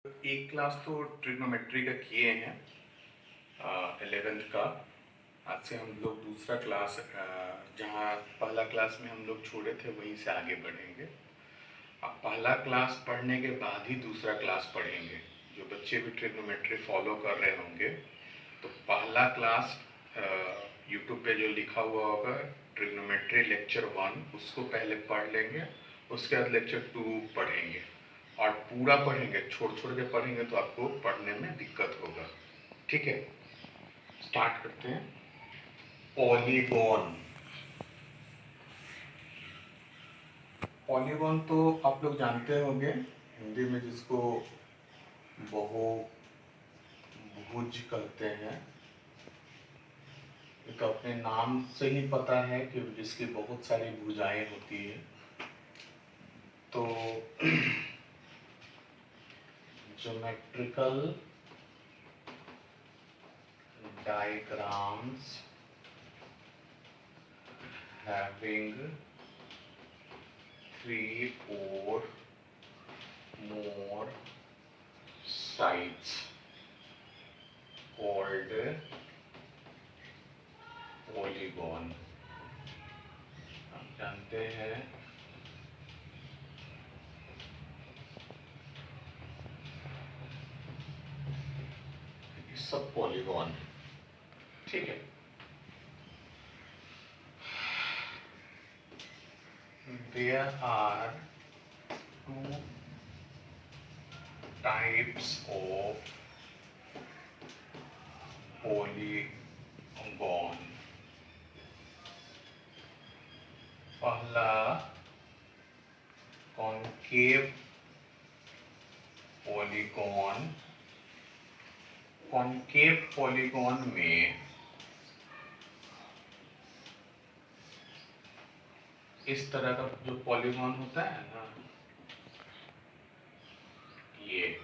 एक क्लास तो ट्रिग्नोमेट्री का किए हैं 11th का। आज से हम लोग दूसरा क्लास जहाँ पहला क्लास में हम लोग छोड़े थे वहीं से आगे बढ़ेंगे। अब पहला क्लास पढ़ने के बाद ही दूसरा क्लास पढ़ेंगे। जो बच्चे भी ट्रिग्नोमेट्री फॉलो कर रहे होंगे तो पहला क्लास यूट्यूब पे जो लिखा हुआ होगा ट्रिग्नोमेट्री लेक्चर 1 उसको पहले पढ़ लेंगे। उसके बाद लेक्चर 2 पढ़ेंगे और पूरा पढ़ेंगे। छोड़ छोड़ के पढ़ेंगे तो आपको पढ़ने में दिक्कत होगा। ठीक है, स्टार्ट करते हैं। पॉलीगॉन। पॉलीगॉन तो आप लोग जानते होंगे, हिंदी में जिसको बहुभुज कहते हैं। ये तो अपने नाम से ही पता है कि जिसकी बहुत सारी भुजाएं होती है। तो geometrical diagrams having 3 or more sides called polygon। आप जानते हैं ये सब पॉलीगॉन। ठीक है, there are 2 types of polygon। पहला कॉन्केव पॉलीगॉन। कॉन्केव पॉलीगॉन में इस तरह का जो पॉलीगॉन होता है ना, ये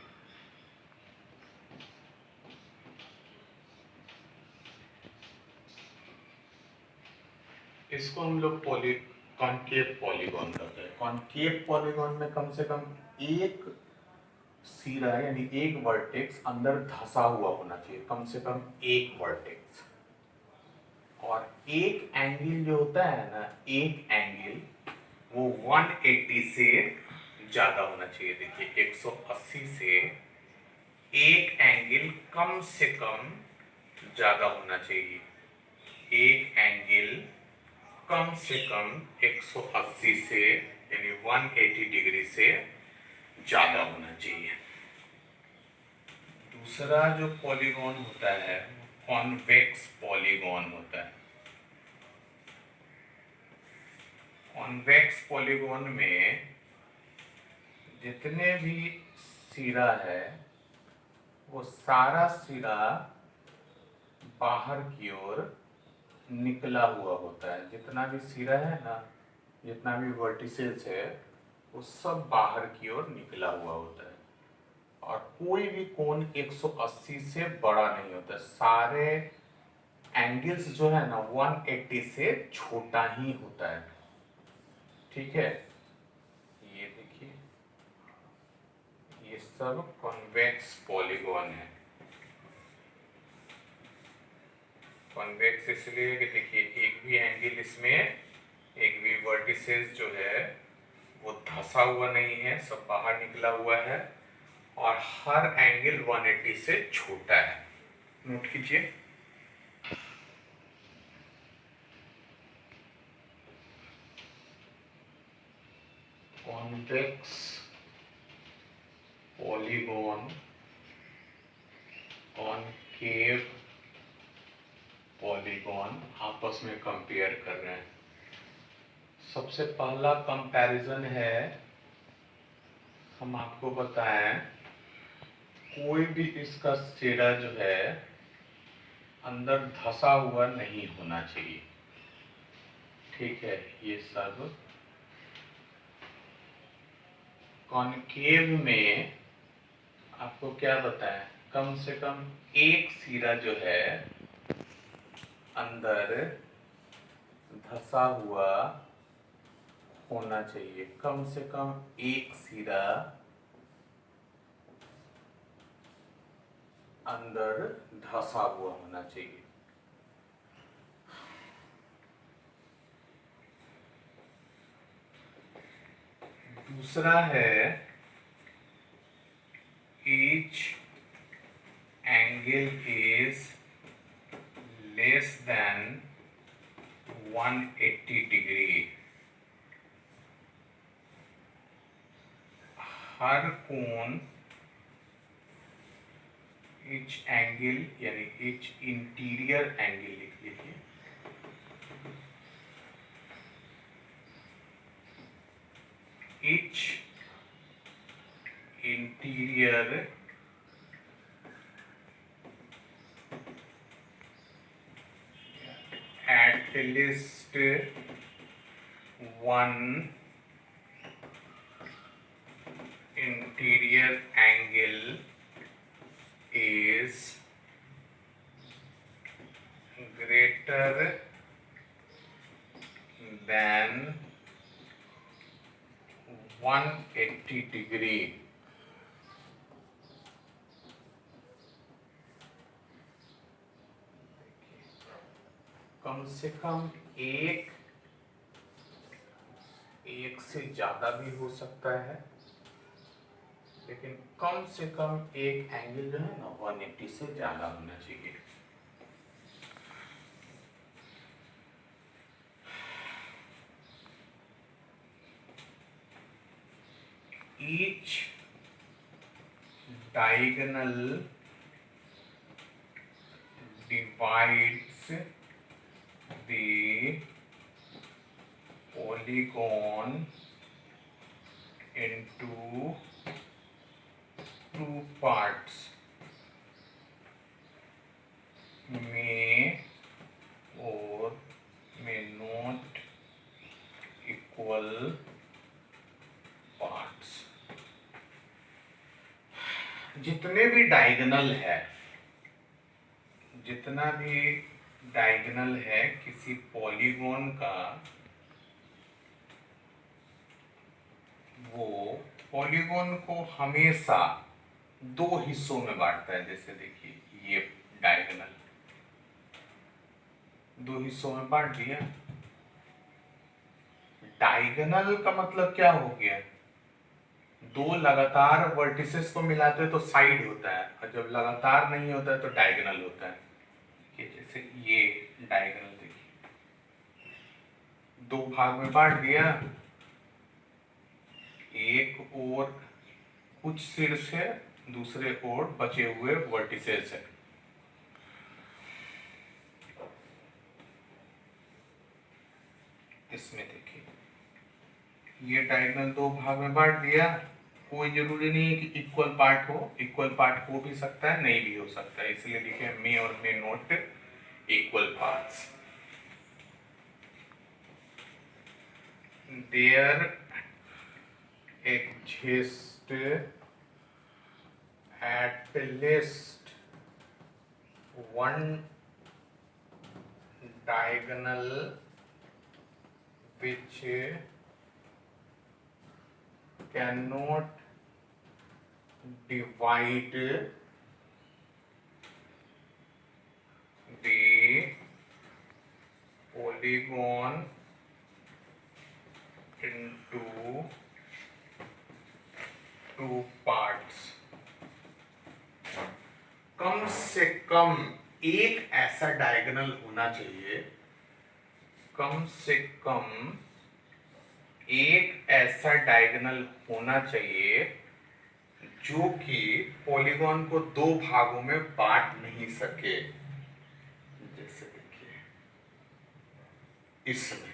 इसको हम लोग कॉन्केव पॉलीगॉन कहते हैं। कॉन्केव पॉलीगॉन में कम से कम एक सिरा यानी एक वर्टेक्स अंदर धंसा हुआ होना चाहिए, कम से कम एक वर्टेक्स। और एक एंगल जो होता है ना, एक एंगल वो 180 से ज्यादा होना चाहिए। देखिए 180 से एक एंगल कम से कम ज्यादा होना चाहिए। एक एंगल कम से कम 180 से यानी 180 डिग्री से ज्यादा होना चाहिए। दूसरा जो पॉलीगॉन होता है कॉन्वेक्स पॉलीगॉन होता है। कॉन्वेक्स पॉलीगॉन में जितने भी सिरा है वो सारा सिरा बाहर की ओर निकला हुआ होता है। जितना भी सिरा है ना, जितना भी वर्टिसेस है वो सब बाहर की ओर निकला हुआ होता है। और कोई भी कोण 180 से बड़ा नहीं होता। सारे एंगल्स जो है ना 180 से छोटा ही होता है। ठीक है, ये देखिए ये सब कॉन्वेक्स पॉलीगॉन है। कॉन्वेक्स इसलिए कि देखिए एक भी एंगल इसमें, एक भी वर्टिसेस जो है वो धंसा हुआ नहीं है, सब बाहर निकला हुआ है और हर एंगल 180 से छोटा है। नोट कीजिए। कॉन्वेक्स पॉलीगॉन कॉनकेव पॉलीगॉन आपस में कंपेयर कर रहे हैं। सबसे पहला कंपैरिजन है, हम आपको बताएं कोई भी इसका सिरा जो है अंदर धंसा हुआ नहीं होना चाहिए। ठीक है, ये सब कॉनकेव में आपको क्या बताएं, कम से कम एक सिरा जो है अंदर धंसा हुआ होना चाहिए। कम से कम एक सिरा अंदर धंसा हुआ होना चाहिए। दूसरा है each angle is less than 180 degree. हर कोण each एंगल यानी each इंटीरियर एंगल लिख लीजिए, each interior at least one interior angle is greater than 180 degree. कम से कम एक से ज्यादा भी हो सकता है, लेकिन कम से कम एक एंगल जो है ना 180 से ज्यादा होना चाहिए। Each diagonal divides the polygon into two parts, may or may not equal parts। जितने भी डायगोनल है, जितना भी डायगोनल है किसी पॉलीगॉन का, वो पॉलीगॉन को हमेशा दो हिस्सों में बांटता है। जैसे देखिए ये डायगोनल दो हिस्सों में बांट दिया। डायगोनल का मतलब क्या हो गया, दो लगातार वर्टिसेस को मिलाते हैं तो साइड होता है, और जब लगातार नहीं होता है तो डायगोनल होता है। जैसे ये डायगोनल देखिए, दो भाग में बांट दिया, एक और कुछ शीर्ष है, दूसरे ओर बचे हुए वर्टिसेस है। इसमें देखिए ये डायगोनल दो भाग में बांट दिया। कोई जरूरी नहीं है कि इक्वल पार्ट हो, इक्वल पार्ट हो भी सकता है, नहीं भी हो सकता है, इसलिए लिखे मे और may not equal parts. There exist at least one diagonal which cannot divide the polygon into two parts। कम से कम एक ऐसा डायगोनल होना चाहिए, कम से कम एक ऐसा डायगोनल होना चाहिए जो कि पॉलीगॉन को दो भागों में बांट नहीं सके। जैसे देखिए इसमें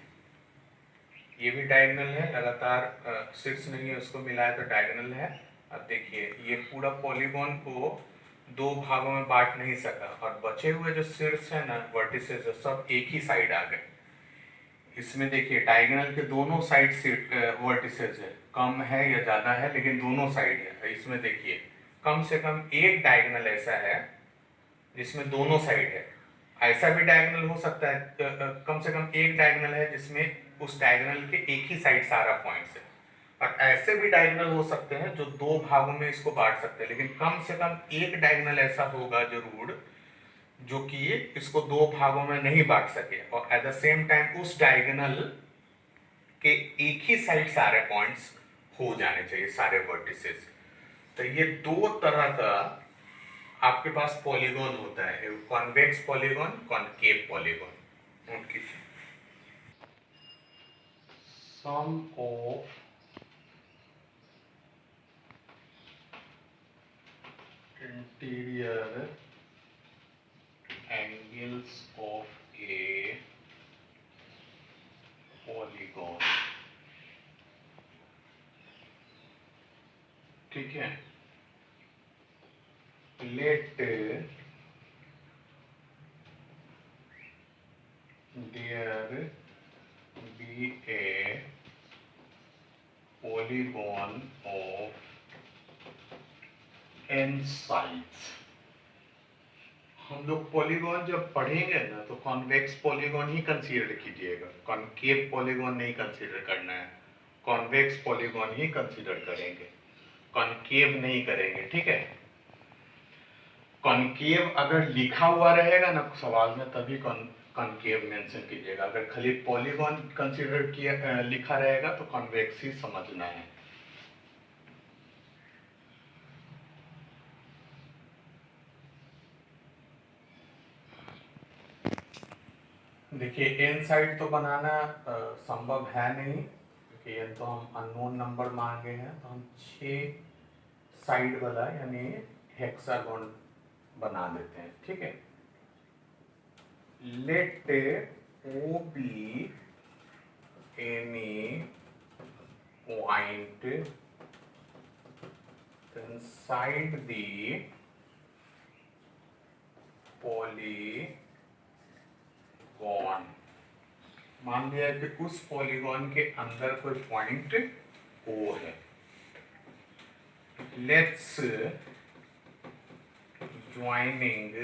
ये भी डायगोनल है, लगातार शीर्ष नहीं है, उसको मिलाया तो डायगोनल है। अब देखिए ये पूरा पॉलीगॉन को दो भागों में बांट नहीं सका, और बचे हुए जो शीर्ष है ना वर्टिसेस है, सब एक ही साइड आ गए। इसमें देखिए डायगोनल के दोनों साइड से वर्टिसेस है, कम है या ज्यादा है लेकिन दोनों साइड है। इसमें देखिए कम से कम एक डायगोनल ऐसा है जिसमें दोनों साइड है। ऐसा भी डायगोनल हो सकता है, कम से कम एक डायगोनल है जिसमें उस डायगोनल के एक ही साइड सारा पॉइंट्स है। और ऐसे भी डायगोनल हो सकते हैं जो दो भागों में इसको बांट सकते हैं, लेकिन कम से कम एक डायगोनल ऐसा होगा जरूर जो कि इसको दो भागों में नहीं बांट सके, और एट द सेम टाइम उस डायगोनल के एक ही साइड सारे पॉइंट्स हो जाने चाहिए, सारे वर्टिसेस। तो ये दो तरह का आपके पास पॉलीगॉन होता है, convex polygon, concave polygon. Note कीजिए, sum of interior angles of a polygon, ठीक है। Let there be a polygon of n sides। हम लोग पॉलीगॉन जब पढ़ेंगे ना तो कॉन्वेक्स पॉलीगॉन ही कंसीडर कीजिएगा, कॉनकेव पॉलीगॉन नहीं कंसीडर करना है, कॉन्वेक्स पॉलीगॉन ही कंसीडर करेंगे, कॉनकेव नहीं करेंगे, ठीक है। कॉनकेव अगर लिखा हुआ रहेगा ना सवाल में तभी कॉनकेव मेंशन कीजिएगा, अगर खाली पॉलीगॉन कंसीडर किया लिखा रहेगा तो कॉन्वेक्स ही समझना है। देखिए एन साइड तो बनाना संभव है नहीं, क्योंकि एन तो हम अननोन नंबर मांगे हैं, तो हम 6 साइड वाला यानी हेक्सागोन बना देते हैं, ठीक है। Let O be any point inside the polygon, मान लिया कि उस पॉलीगॉन के अंदर कोई पॉइंट O है। Let's joining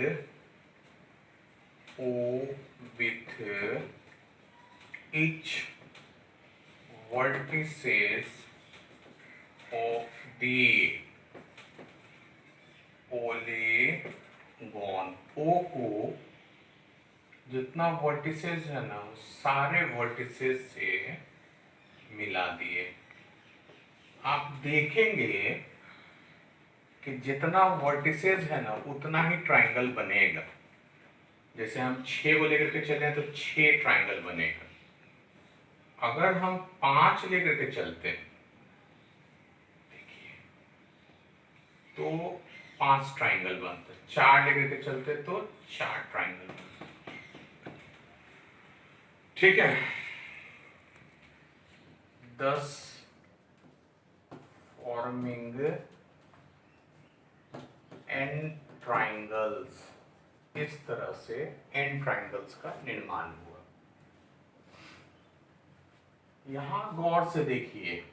O with each vertices of the polygon, O को जितना वर्टिसेस है ना सारे वर्टिसेस से मिला दिए। आप देखेंगे कि जितना वर्टिसेस है ना उतना ही ट्रायंगल बनेगा। जैसे हम 6 को लेकर के चले तो 6 ट्रायंगल बनेगा। अगर हम 5 लेकर के चलते देखिए तो 5 ट्रायंगल बनते, 4 लेकर के चलते तो 4 ट्रायंगल बनते, ठीक है। 10 फॉर्मिंग n ट्रायंगल्स, इस तरह से n ट्रायंगल्स का निर्माण हुआ। यहां गौर से देखिए,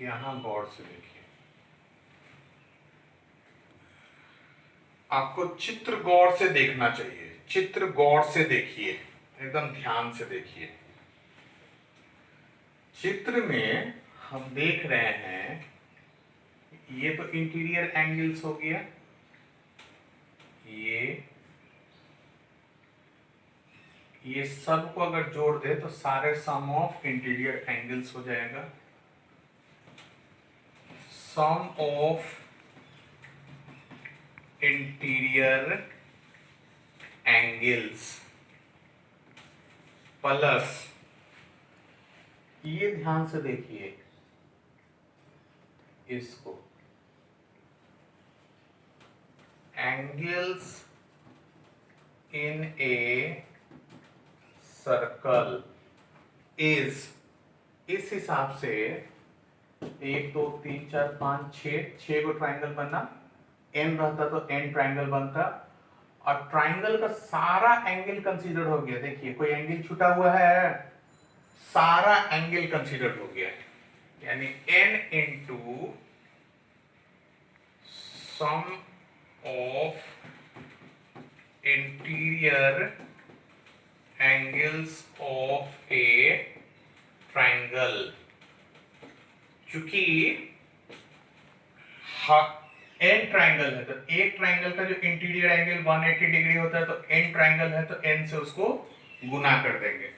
यहां गौर से देखिए, आपको चित्र गौर से देखना चाहिए, चित्र गौर से देखिए, एकदम ध्यान से देखिए। चित्र में हम देख रहे हैं ये तो इंटीरियर एंगल्स हो गया, ये सब को अगर जोड़ दे तो सारे सम ऑफ इंटीरियर एंगल्स हो जाएगा। सम ऑफ इंटीरियर एंगल्स प्लस, ये ध्यान से देखिए इसको, angles in a circle is, इस हिसाब से 1 2 3 4 5 6 को ट्राइंगल बनना, n रहता तो n ट्राइंगल बनता, और ट्राइंगल का सारा एंगल कंसीडर हो गया। देखिए कोई एंगल छूटा हुआ है, सारा एंगल कंसीडर हो गया, यानी n into sum of interior angles of a triangle. चूंकि एन ट्राइंगल है तो एक ट्राइंगल का जो इंटीरियर एंगल 180 डिग्री होता है, तो एन ट्राइंगल है तो एन से उसको गुना कर देंगे।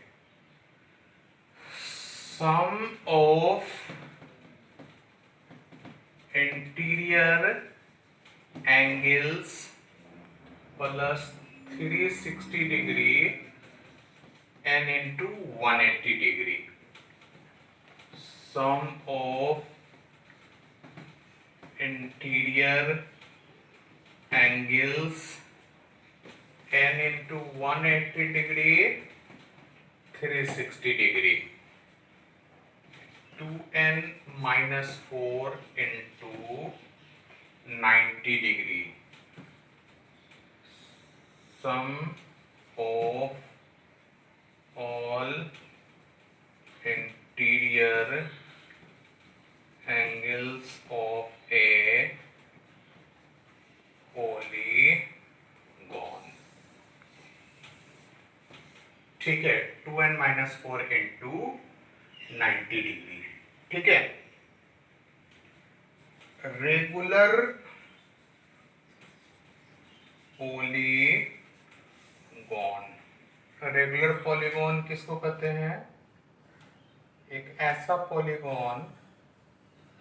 Sum of interior angles plus 360 degree n into 180 degree. Sum of interior angles n into 180 degree 360 degree 2n minus 4 into 90 degree. Sum of all interior angles of a polygon। ठीक है, 2n minus 4 into 90 degree. ठीक है, regular polygon. Regular polygon किसको कहते हैं? एक ऐसा polygon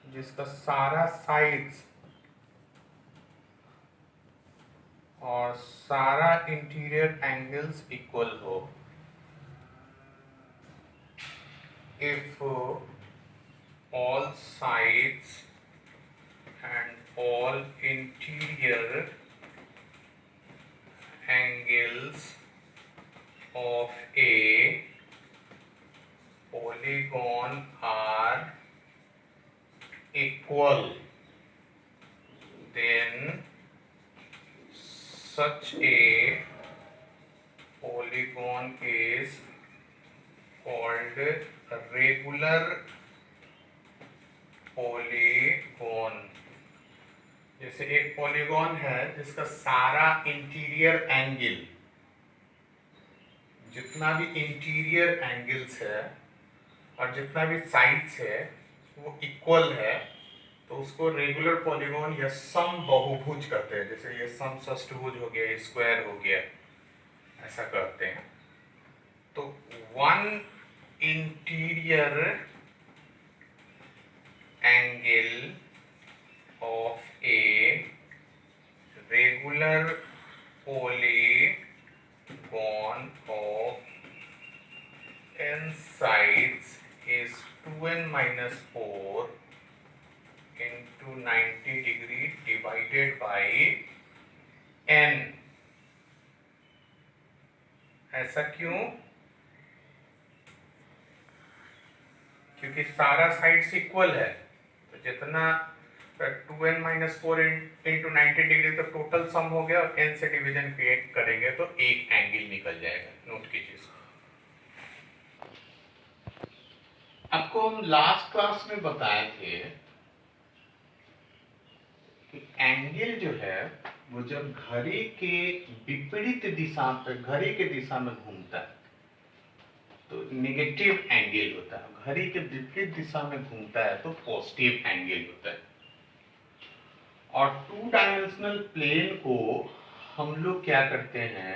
जिसका सारा साइड्स और सारा इंटीरियर एंगल्स इक्वल हो। If all sides and all interior angles of a polygon are equal, then such a polygon is called a regular polygon. जैसे एक पॉलीगॉन है जिसका सारा इंटीरियर एंगल, जितना भी इंटीरियर एंगल्स है और जितना भी साइड्स है वो इक्वल है, तो उसको रेगुलर पॉलीगॉन या सम बहुभुज कहते हैं। जैसे ये सम षष्ठभुज हो गया, स्क्वायर हो गया, ऐसा कहते हैं। तो one interior angle of a regular polygon of n sides is 2n minus 4 into 90 degree divided by n। ऐसा क्यों? क्योंकि सारा साइड्स इक्वल है, तो जितना 2n minus 4 into 90 डिग्री तो टोटल सम हो गया, और n से डिवीजन क्रिएट करेंगे तो एक एंगल निकल जाएगा। नोट कीजिए इसको। आपको हम लास्ट क्लास में बताए थे कि एंगल जो है वो जब घड़ी के विपरीत दिशा पे, घड़ी के दिशा में घूमता है तो नेगेटिव एंगल होता है, घड़ी के विपरीत दिशा में घूमता है तो पॉजिटिव एंगल होता है। और टू डायमेंशनल प्लेन को हम लोग क्या करते हैं,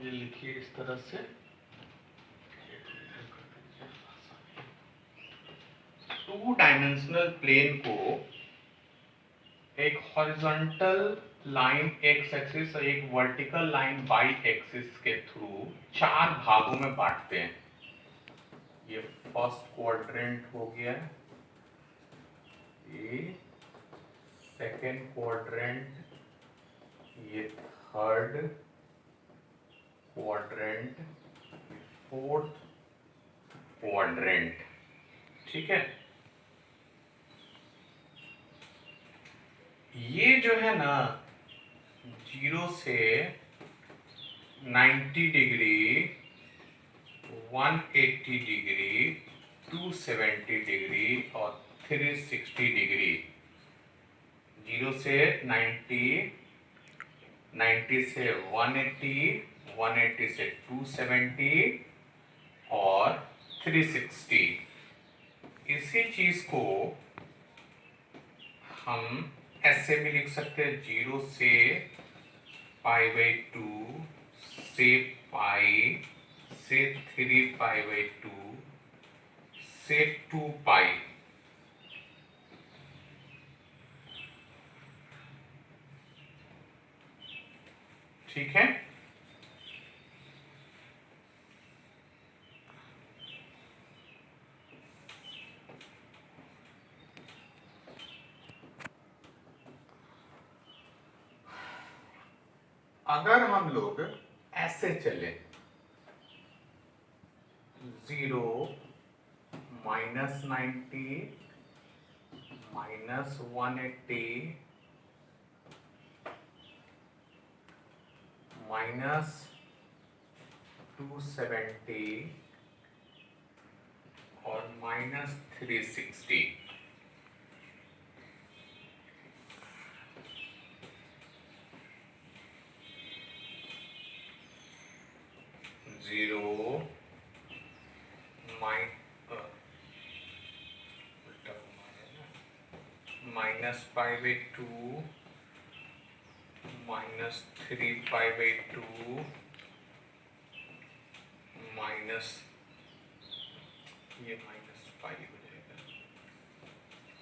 ये लिखिए इस तरह से, टू डायमेंशनल प्लेन को एक हॉरिजॉन्टल लाइन एक्स एक्सिस और एक वर्टिकल लाइन वाई एक्सिस के थ्रू चार भागों में बांटते हैं। ये फर्स्ट क्वाड्रेंट हो गया, ये सेकेंड क्वाड्रेंट, ये थर्ड क्वाड्रेंट, फोर्थ क्वाड्रेंट। ठीक है, ये जो है ना 0 से 90 डिग्री, 180 डिग्री, 270 डिग्री और 360 डिग्री, 0 से 90, 90 से 180, 180 से 270 और 360। इसी चीज को हम ऐसे भी लिख सकते हैं, 0 से π/2 से पाई से 3π/2 से 2π। ठीक है, अगर हम लोग ऐसे चले 0 -90 -180 -270 और -360, 0 -π/2 -3π/2 माइनस, ये माइनस पाई हो जाएगा,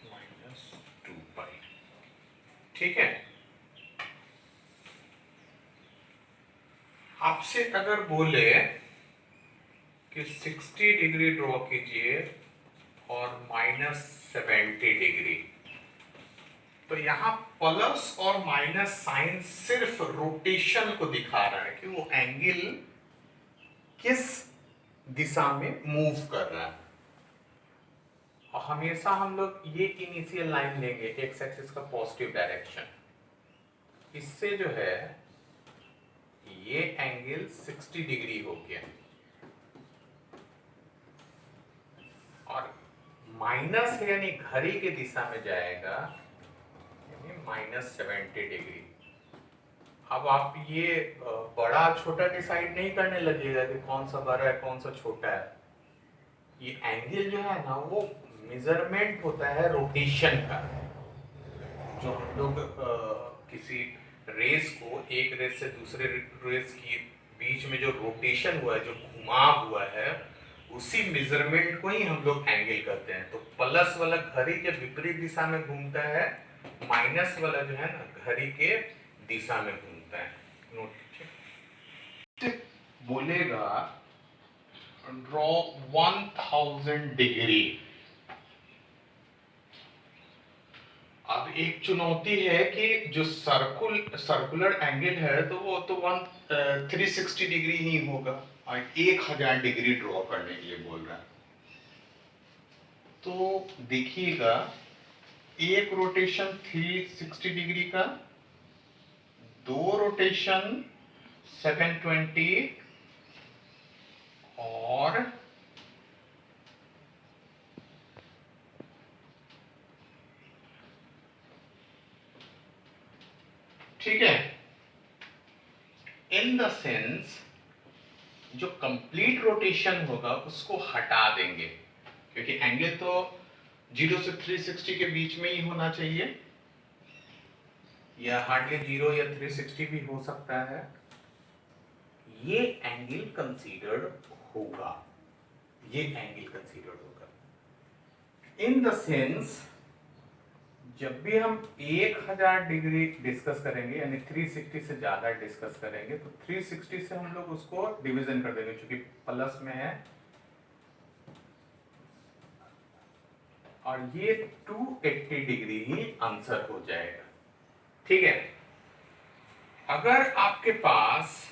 -2π। ठीक है, आपसे अगर बोले कि 60 डिग्री ड्रॉ कीजिए और -70 डिग्री, तो यहाँ प्लस और माइनस साइन सिर्फ रोटेशन को दिखा रहा है कि वो एंगल किस दिशा में मूव कर रहा है। और हमेशा हम लोग ये इनिशियल लाइन लेंगे, एक्स एक्सिस का पॉजिटिव डायरेक्शन। इससे जो है ये एंगल 60 डिग्री हो गया और माइनस यानी घड़ी की दिशा में जाएगा, यानी -70 डिग्री। अब आप ये बड़ा छोटा डिसाइड नहीं करने लगिएगा कि कौन सा बड़ा है कौन सा छोटा है। ये एंगल जो है ना, वो मेजरमेंट होता है रोटेशन का। जो हम लोग किसी रेस को एक रेस से दूसरे रेस की बीच में जो रोटेशन हुआ है, जो घुमाव हुआ है, उसी मेजरमेंट को ही हम लोग एंगल कहते हैं। तो प्लस वाला घड़ी के विपरीत दिशा में घूमता है, माइनस वाला जो है ना घड़ी के दिशा में घूमता है। नोट कीजिए, बोलेगा ड्रॉ 1000 डिग्री। अब एक चुनौती है कि जो सर्कुलर एंगल है तो वो तो 360 डिग्री ही होगा और 1000 डिग्री ड्रॉ करने के लिए बोल रहा है। तो देखिएगा, एक रोटेशन 360 डिग्री का, दो रोटेशन 720 और ठीक है, इन द सेंस जो कंप्लीट रोटेशन होगा उसको हटा देंगे, क्योंकि एंगल तो 0 से 360 के बीच में ही होना चाहिए, या हार्डली 0 या 360 भी हो सकता है। ये एंगल कंसीडर्ड होगा, ये एंगल कंसीडर्ड होगा। इन द सेंस जब भी हम 1000 डिग्री डिस्कस करेंगे, यानी 360 से ज्यादा डिस्कस करेंगे, तो 360 से हम लोग उसको डिवीजन कर देंगे, क्योंकि प्लस में है, और ये 280 डिग्री ही आंसर हो जाएगा। ठीक है, अगर आपके पास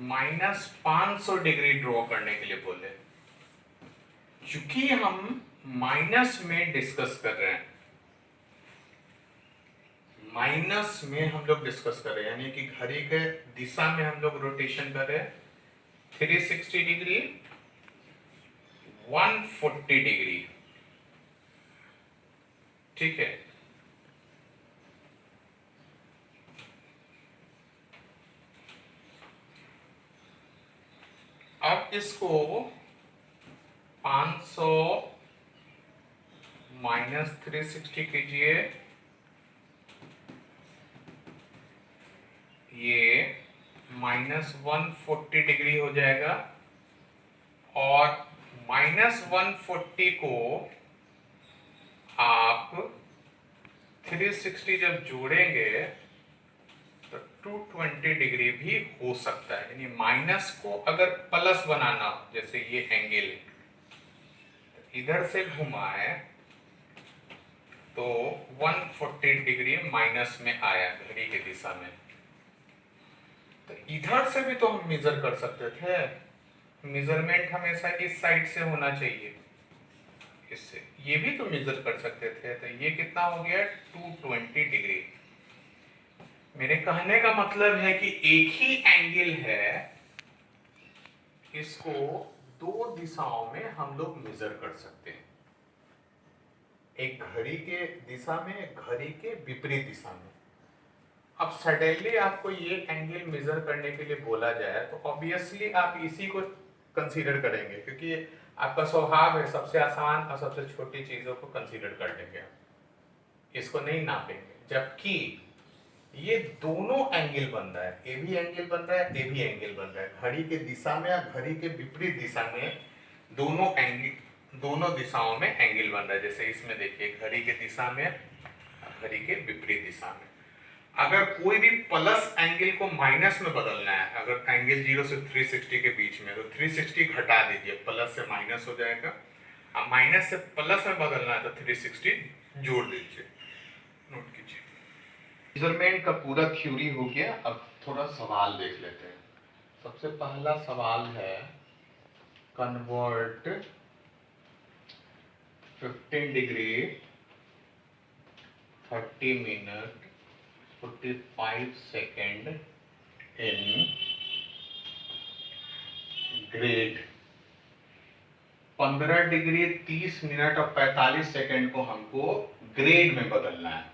-500 डिग्री ड्रॉ करने के लिए बोले, चूंकि हम माइनस में डिस्कस कर रहे हैं, माइनस में हम लोग डिस्कस कर रहे हैं, यानी कि घड़ी के दिशा में हम लोग रोटेशन कर रहे हैं, 360 डिग्री, 140 डिग्री। ठीक है, अब इसको 500 माइनस 360 कीजिए, ये -140 डिग्री हो जाएगा, और -140 को आप 360 जब जोड़ेंगे तो 220 डिग्री भी हो सकता है। यानी माइनस को अगर प्लस बनाना हो, जैसे ये एंगल इधर से घुमाए तो 140 डिग्री माइनस में आया घड़ी की दिशा में, तो इधर से भी तो हम मेजर कर सकते थे। मेजरमेंट हमेशा इस साइड से होना चाहिए, इससे ये भी तो मेजर कर सकते थे। तो ये कितना हो गया 220 डिग्री। मेरे कहने का मतलब है कि एक ही एंगल है, इसको दो दिशाओं में हम लोग मेजर कर सकते हैं, एक घड़ी के दिशा में, एक घड़ी के विपरीत दिशा में। अब सडनली आपको ये एंगल मेजर करने के लिए बोला जाए तो ऑब्वियसली आप इसी को कंसीडर करेंगे, क्योंकि आपका स्वभाव है सबसे आसान और सबसे छोटी चीजों को कंसीडर कर लेंगे, इसको नहीं नापेंगे। जबकि ये दोनों एंगल बन रहा है, ए भी एंगल बन रहा है, ए भी एंगल बन रहा है, घड़ी के दिशा में या घड़ी के विपरीत दिशा में दोनों एंगल, दोनों दिशाओं में एंगल बन रहा है। जैसे इसमें देखिए घड़ी के दिशा में, घड़ी के विपरीत दिशा में। अगर कोई भी प्लस एंगल को माइनस में बदलना है, अगर एंगल 0 से 360 के बीच में, तो 360 घटा दीजिए, प्लस से माइनस हो जाएगा। अब माइनस से प्लस में बदलना है तो 360 जोड़ दीजिए। नोट कीजिए, मेजरमेंट का पूरा थ्योरी हो गया। अब थोड़ा सवाल देख लेते हैं। सबसे पहला सवाल है, convert 15 degree 30 minute 45 second in grade. 15 degree 30 minute और 45 सेकेंड को हमको ग्रेड में बदलना है।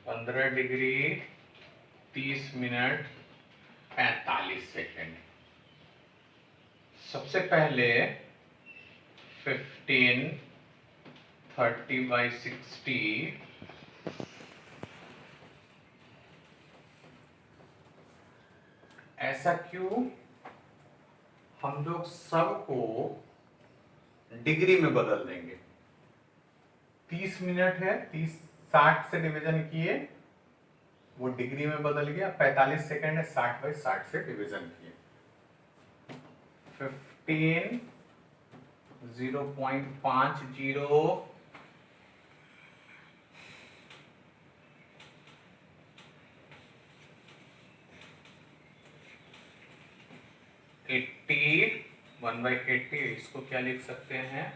15 डिग्री 30 मिनट 45 सेकेंड। सबसे पहले 15 30/60 ऐसा क्यों? हम लोग सबको डिग्री में बदल देंगे। 30 मिनट है, 30 60 से डिवीजन किए, वो डिग्री में बदल गया। 45 सेकेंड है, 60/60 से डिवीजन किए। 15 0.50 80 1/80, इसको क्या लिख सकते हैं?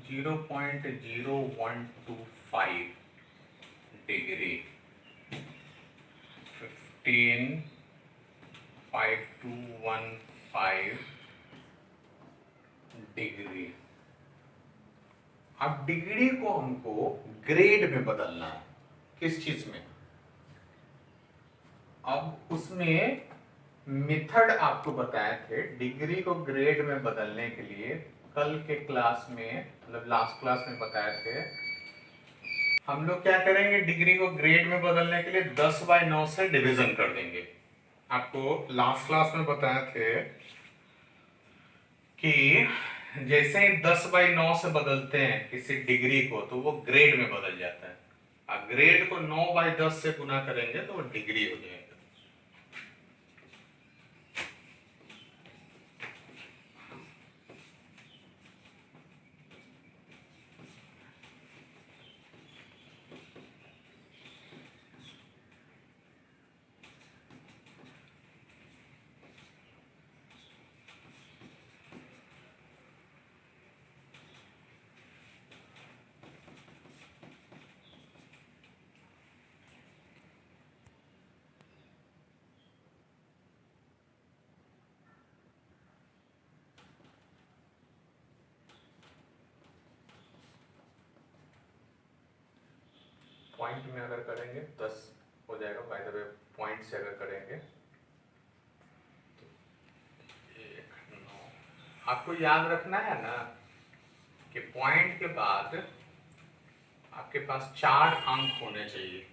0.0125 डिग्री। 15.5215 डिग्री। अब डिग्री को हमको ग्रेड में बदलना है। किस चीज में? अब उसमें मेथड आपको बताए थे डिग्री को ग्रेड में बदलने के लिए। कल के क्लास में, मतलब लास्ट क्लास में बताए थे। हम लोग क्या करेंगे, डिग्री को ग्रेड में बदलने के लिए 10/9 से डिवीजन कर देंगे। आपको लास्ट क्लास में बताए थे कि जैसे ही 10/9 से बदलते हैं किसी डिग्री को, तो वो ग्रेड में बदल जाता है। अब ग्रेड को 9/10 से गुना करेंगे तो वो डिग्री हो जाएगा। पॉइंट में अगर करेंगे 10 हो जाएगा। बाय द वे पॉइंट से अगर करेंगे तो 1 9। आपको याद रखना है ना कि पॉइंट के बाद आपके पास 4 अंक होने चाहिए।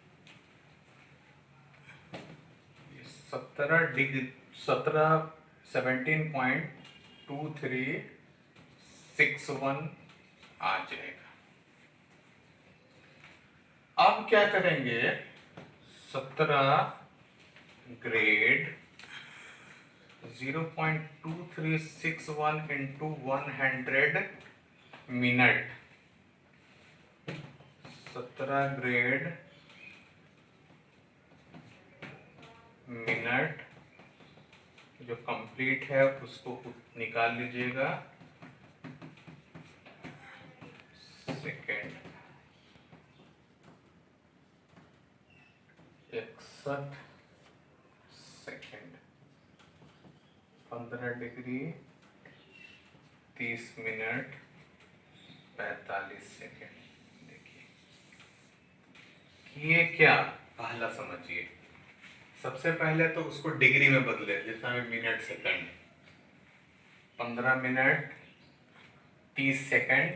17.2361 आ जाएगा। अब क्या करेंगे, 17 grade 0.2361 into 100 minute, 17 grade minute जो कंप्लीट है उसको निकाल लीजिएगा second. 61 second, 15 degree 30 minute 45 second. देखिए किए क्या, पहला समझिए। सबसे पहले तो उसको डिग्री में बदले, जितना भी minute second, 15 minute 30 second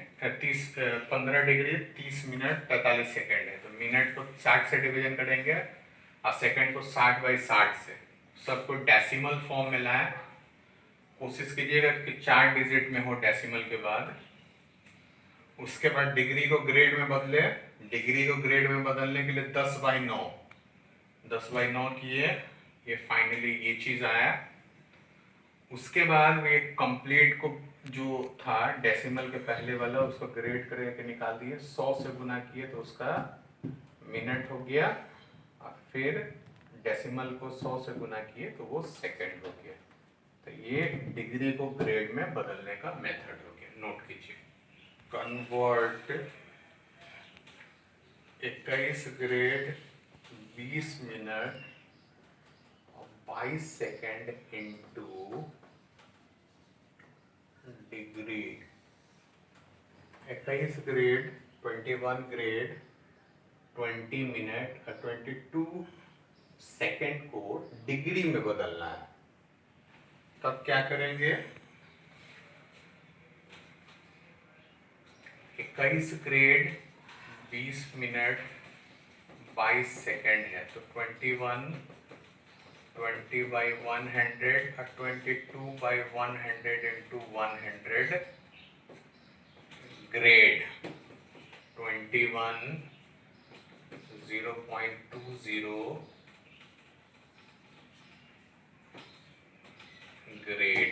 15 degree 30 minute 45 second है, तो मिनट को 60 से डिवीजन करेंगे और सेकंड को 60/60 से। सबको डेसिमल फॉर्म में लाएं। कोशिश कीजिएगा कि 4 डिजिट में हो डेसिमल के बाद। उसके बाद डिग्री को ग्रेड में बदले। डिग्री को ग्रेड में बदलने के लिए 10/9 10/9 किए, ये फाइनली ये चीज आया। उसके बाद में कंप्लीट को जो था डेसिमल के पहले वाला उसको ग्रेड करके निकाल दिए, 100 से गुना किए तो उसका मिनट हो गया, और फिर डेसिमल को 100 से गुना किए तो वो सेकंड हो गया। तो ये डिग्री को ग्रेड में बदलने का मेथड हो गया, नोट कीजिए। Convert 21 grade 20 minute 22 second into degree. 21 grade 21 grade 20 minute और 22 सेकेंड को डिग्री में बदलना है। तब क्या करेंगे, 21 ग्रेड 20 मिनट 22 सेकेंड है, तो 21 20/100 और 22/100 into 100 grade 21 0.20 grade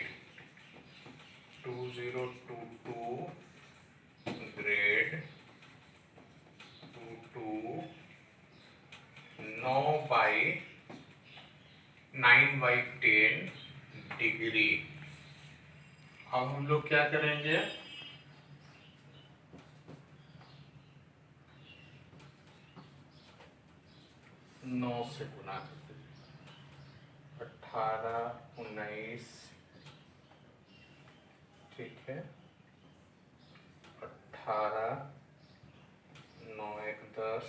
2022 grade 22 9/10 degree. अब हम लोग क्या करेंगे, 9 से गुना करते, 18 19, ठीक है, 18 9 1 10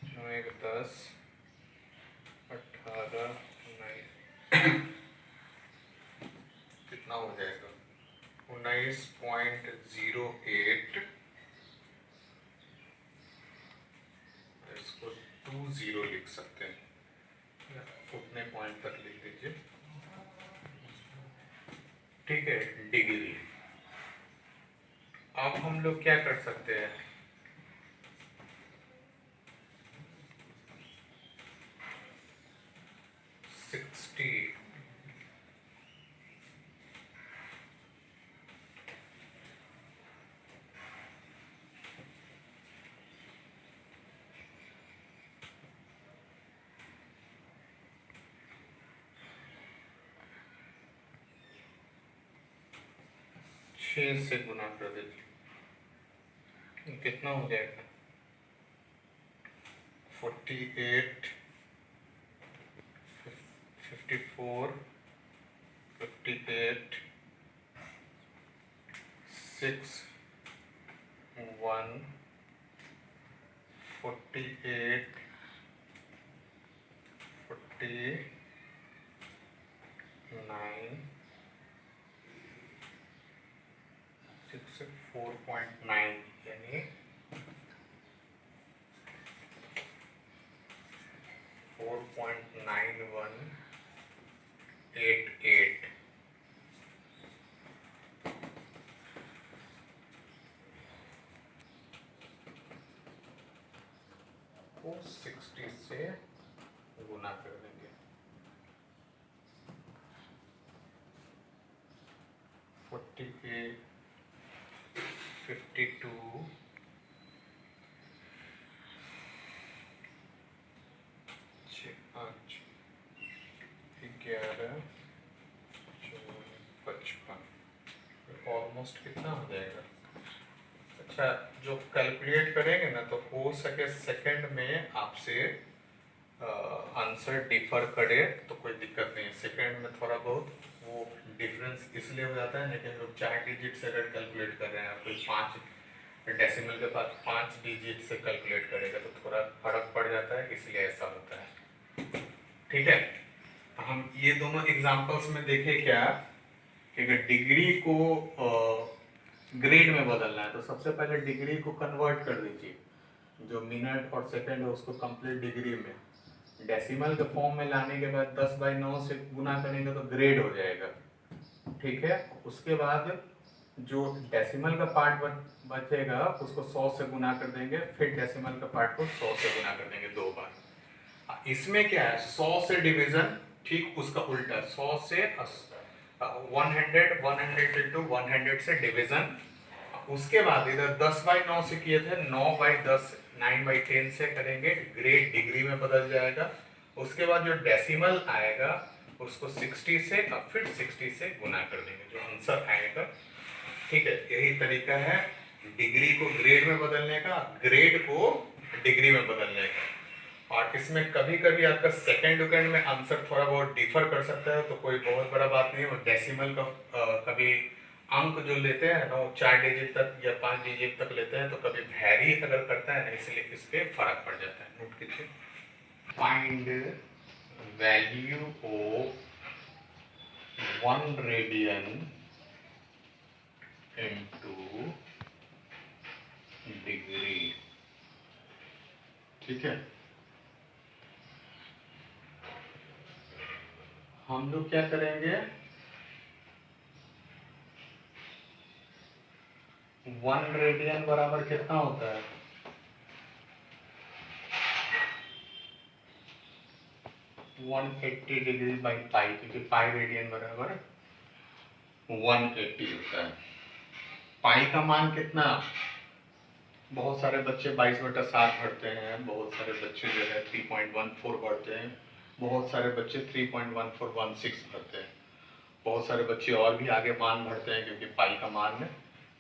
9 1 10 18 कितना हो जाएगा, 19.08। इसको 20 लिख सकते हैं, उतने पॉइंट तक लिख दीजिए, ठीक है, डिग्री। अब हम लोग क्या कर सकते हैं, 60 6 से गुना कर दीजिए, कितना हो जाएगा, 48 54 58 6 1 48 49 4.9 यानी 4.9188 को 60 से गुना कर देंगे। 48 52 5 11 55 ऑलमोस्ट कितना हो जाएगा। अच्छा, जो कैलकुलेट करेंगे ना तो हो सके सेकंड में आपसे आंसर डिफर करे तो कोई दिक्कत नहीं है। सेकंड में थोड़ा बहुत वो डिफरेंस इसलिए हो जाता है, लेकिन लोग 4 डिजिट से अगर कैलकुलेट कर रहे हैं, कोई 5 डेसिमल के बाद 5 डिजिट से कैलकुलेट करेगा तो थोड़ा फर्क पड़ जाता है, इसलिए ऐसा होता है। ठीक है, हम ये दोनों एग्जांपल्स में देखें क्या कि अगर डिग्री को ग्रेड में बदलना है तो सबसे पहले डिग्री को कन्वर्ट कर दीजिए, जो मिनट और सेकंड है उसको कंप्लीट डिग्री में, डेसिमल के फॉर्म में लाने के बाद 10/9 से गुना करेंगे तो ग्रेड हो जाएगा। ठीक है, उसके बाद जो डेसिमल का पार्ट बचेगा उसको 100 से गुना कर देंगे, फिर डेसिमल का पार्ट को 100 से गुना कर देंगे 2 बार। इसमें क्या है, 100 से डिवीजन, ठीक उसका उल्टा 100 से 100 से डिवीजन। उसके बाद इधर 10/9 से किए थे, 9/10 9/10 से करेंगे, ग्रेड डिग्री में बदल जाएगा। उसके बाद जो डेसिमल आएगा उसको 60 से और फिर 60 से गुना कर देंगे, जो आंसर आएगा। ठीक है, यही तरीका है डिग्री को ग्रेड में बदलने का, ग्रेड को डिग्री में बदलने का। और इसमें कभी कभी आपका सेकंड में आंसर थोड़ा बहुत डिफर कर सकता है, तो कोई बहुत बड़ा बात नहीं है। वो डेसिमल का कभी अंक जो लेते हैं ना वो 4 डिजिट तक या 5 डिजिट तक लेते हैं, तो कभी वैरी अगर करता है ना, इसलिए इस पे फर्क पड़ जाता है। नोट कीजिए, find value of 1 radian into degree. ठीक है, हम लोग क्या करेंगे, 1 रेडियन बराबर कितना होता है, 180 डिग्री बाई पाई, क्योंकि पाई रेडियन बराबर 180 होता है। पाई का मान कितना, बहुत सारे बच्चे 22/7 भरते हैं, बहुत सारे बच्चे जो है 3.14 भरते हैं, बहुत सारे बच्चे 3.1416 भरते हैं, बहुत सारे बच्चे और भी आगे मान भरते हैं, क्योंकि पाई का मान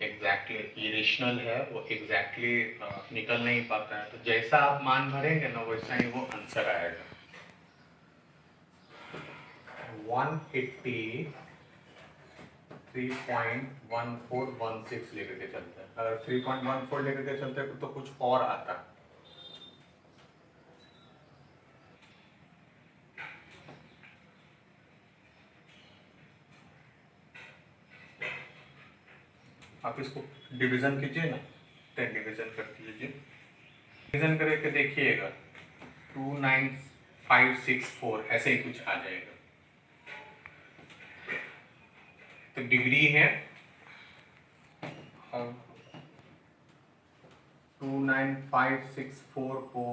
एग्जैक्टली इरेशनल है, वो एग्जैक्टली निकल नहीं पाता है। तो जैसा आप मान भरेंगे ना वैसा ही वो आंसर आएगा। 180 3.1416 लेकर के चलते हैं। अगर 3.14 लेकर के चलते हैं तो कुछ और आता। आप इसको डिवीजन कीजिए ना, 10 डिवीजन कर दीजिए, डिवीजन करके देखिएगा 29564 ऐसे ही कुछ आ जाएगा। तो डिग्री है 29564 को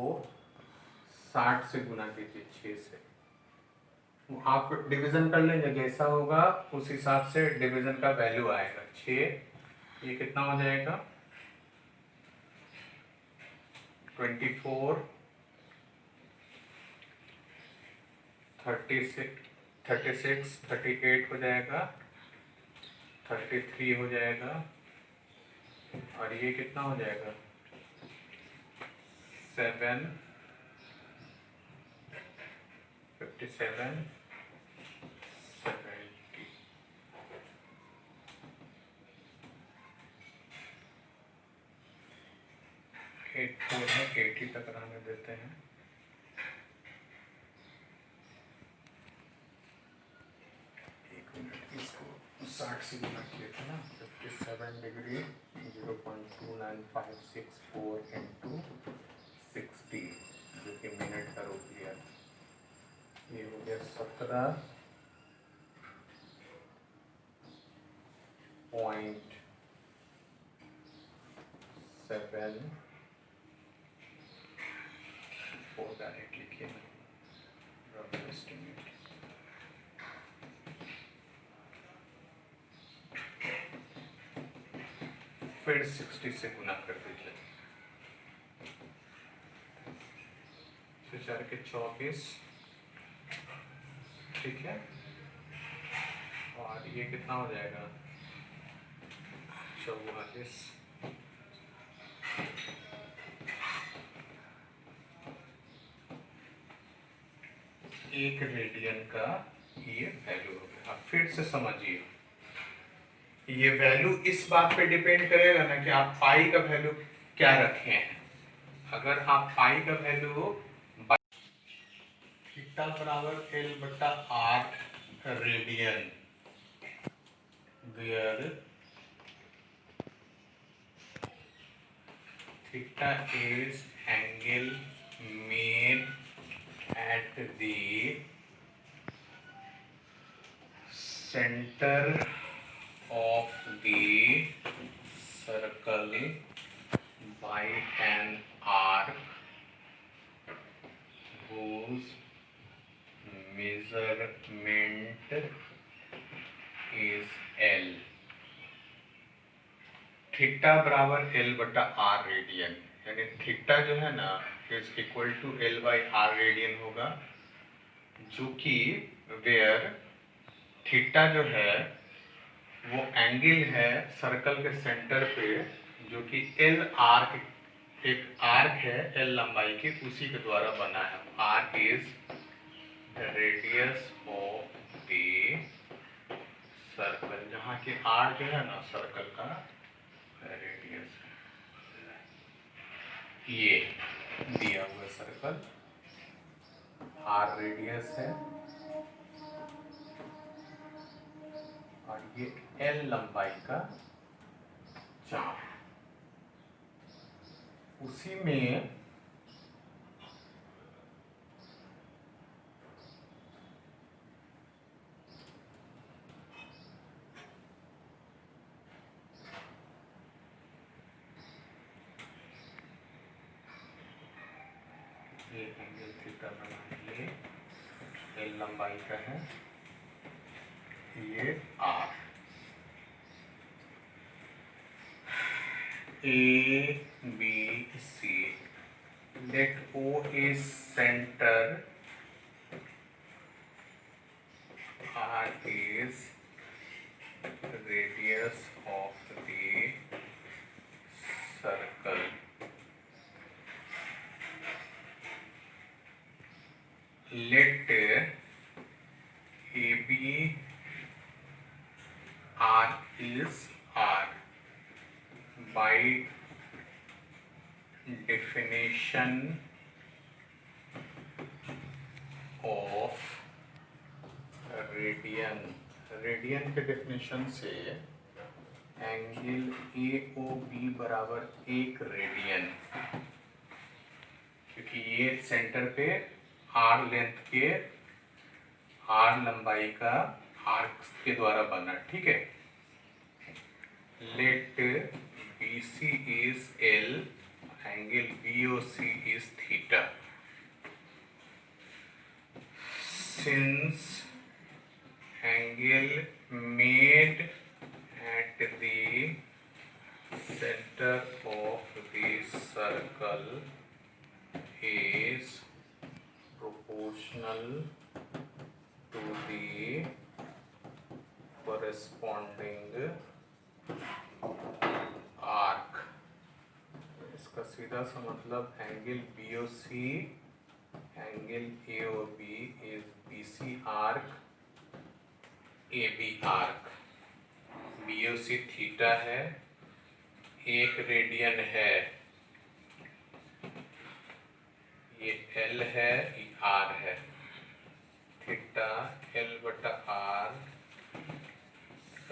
60 से गुना कीजिए, 6 से। आप डिवीजन कर लेंगे, जैसा होगा उस हिसाब से डिवीजन का वैल्यू आएगा। 6 ये कितना हो जाएगा, 24 36 38 हो जाएगा, 33 हो जाएगा, और ये कितना हो जाएगा 7 57 70। 0.84 है, 80 तक रहने देते हैं। एक मिनट, इसको 60 से गुना किए थे ना, 57 डिग्री 0.29564 इंटू 60 जो कि मिनट का रूप लिया। ये हो गया 17.7 डायरेक्ट लिखिए ना, रफ एस्टिमेट। फिर 60 से गुना कर दीजिए, 4 के 24, ठीक है। और ये कितना हो जाएगा, 44। एक रेडियन का ये वैल्यू हो गया। अब फिर से समझिए, ये वैल्यू इस बात पे डिपेंड करेगा ना कि आप पाई का वैल्यू क्या रखे हैं। अगर आप पाई का वैल्यू थीटा बराबर L बटा R radian, where theta is angle made at the center of the circle by an arc whose measurement is L। Theta बराबर L बटा R रेडियन, यानी थीटा जो है ना is equal to L by R radian होगा, जो कि where theta जो है वो एंगल है सर्कल के सेंटर पे, जो कि L आर्क, एक आर्क है L लंबाई की, उसी के द्वारा बना है। R is the radius of the circle, जहाँ की R जो है ना सर्कल का रेडियस है। ये दिया हुआ सर्कल R रेडियस है और ये L लंबाई का चाप, उसी में ये एंगल थीटा बनाएंगे, L लंबाई का है, ये R, A B C, let O is center, R is radius of the circle, let AB R is R, by definition of radian, radian के डेफिनेशन से एंगल AOB बराबर 1 रेडियन, क्योंकि ये सेंटर पे R लेंथ के, R लंबाई का arc के द्वारा बना, ठीक है। Let BC is L, angle BOC is theta. Since angle made at the center of the circle is proportional to the corresponding arc, इसका सीधा सा मतलब angle BOC angle AOB is BC arc AB arc, BOC theta है, 1 radian है, ये L है, ये R है, थीटा L/R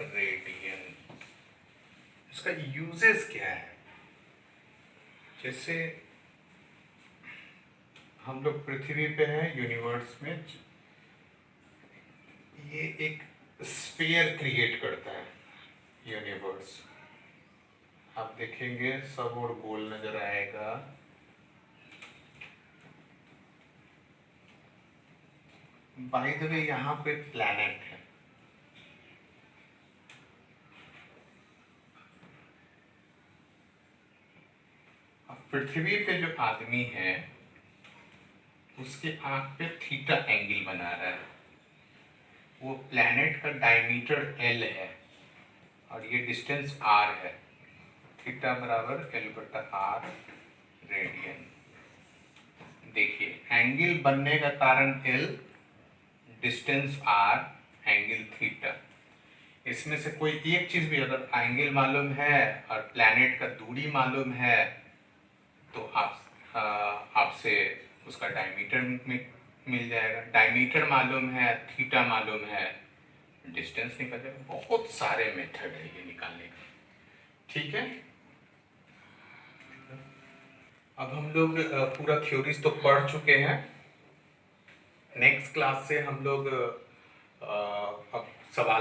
रेडियन। इसका यूजेस क्या है? जैसे हम लोग पृथ्वी पे हैं यूनिवर्स में, ये एक स्फीयर क्रिएट करता है यूनिवर्स। आप देखेंगे सब और गोल नजर आएगा। बाय द वे यहाँ पे प्लैनेट है, अब पृथ्वी पे जो आदमी है उसके आंख पे थीटा एंगल बना रहा है, वो प्लैनेट का डायमीटर L है और ये डिस्टेंस R है, थीटा बराबर L/R रेडियन। देखिए एंगल बनने का कारण L, distance R, angle theta. इसमें से कोई एक चीज भी अगर एंगल मालूम है और प्लैनेट का दूरी मालूम है तो आपसे उसका डायमीटर मिल जाएगा। डायमीटर मालूम है, थीटा मालूम है, डिस्टेंस निकल जाएगा। बहुत सारे मेथड है ये निकालने के, ठीक है। अब हम लोग पूरा थ्योरीज तो पढ़ चुके हैं। नेक्स्ट क्लास से हम लोग अब सवाल